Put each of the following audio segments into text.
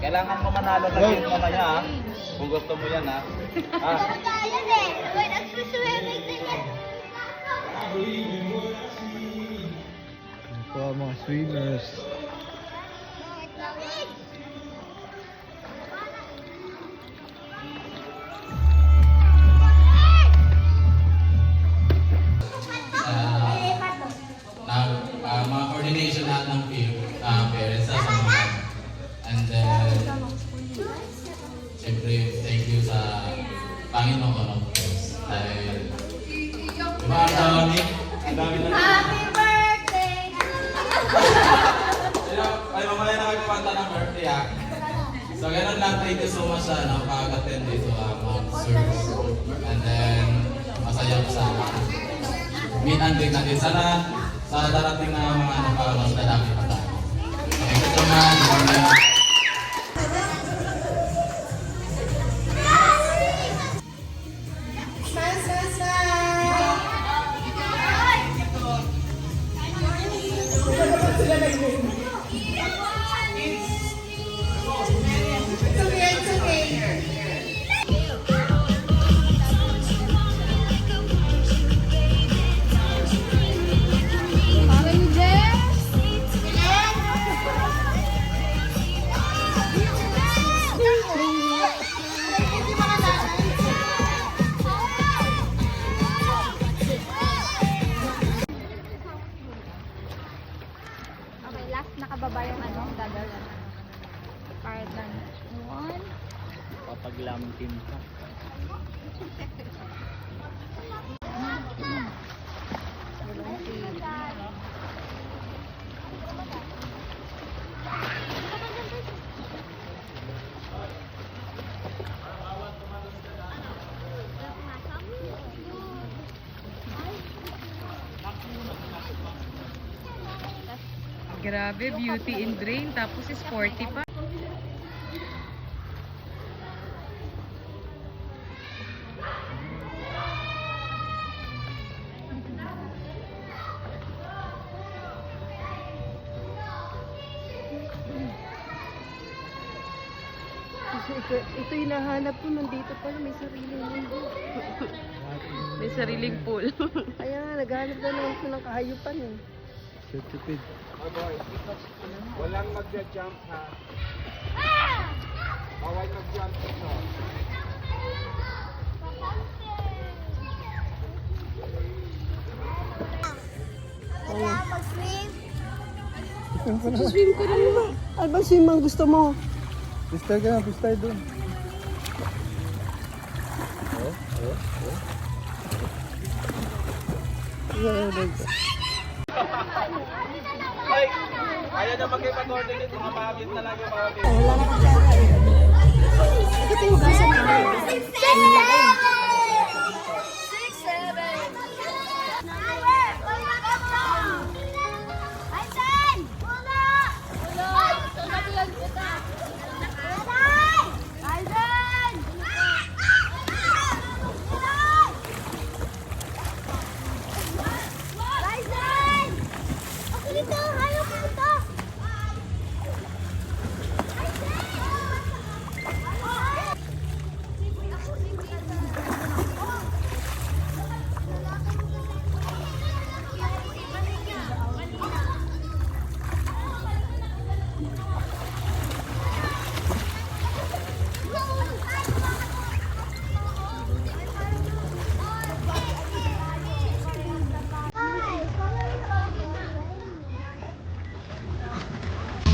Kailangan mo manalo ng game mamaya ha. Kung gusto mo yan ha. Ah. Ano po ang mga swimmers? Mga coordination lahat ng parents sa mga. And then, siyempre, thank you sa Panginoon of course. Dahil, diba ang dami? Ang dami na. Happy birthday! Ay, mamaya na magpapanta ng birthday ha. So, ganun lang. Thank you so much sa nakaka-attend dito mga service. And then, masaya ko sa meet and greet natin. Sana sa darating na mga mas lalaki pa tayo. Thank you so much. Nakababa yung gagawin. Pardon. One. Papaglamtin ka. Grabe, beauty in drain, tapos sporty pa. Ito yung nahanap ko, nandito pala, may sariling mundo. May sariling pool. Kaya nga, naghanap na naman ko ng kahayupan eh. Certificate. Walang magja-jump ha. Bawal mag-jump ito. Swim ko rin ba? Ano ba swim ang gusto mo? Pistay ka na, pistay doon. Ay! Ayaw na mag-coordinate. Mga mabit na lang yung mabit. Wala na kang pera eh. Ito yung gasa namin.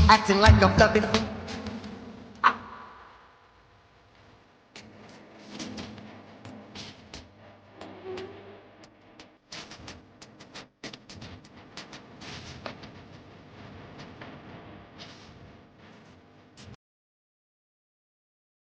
Acting like I'm nothing.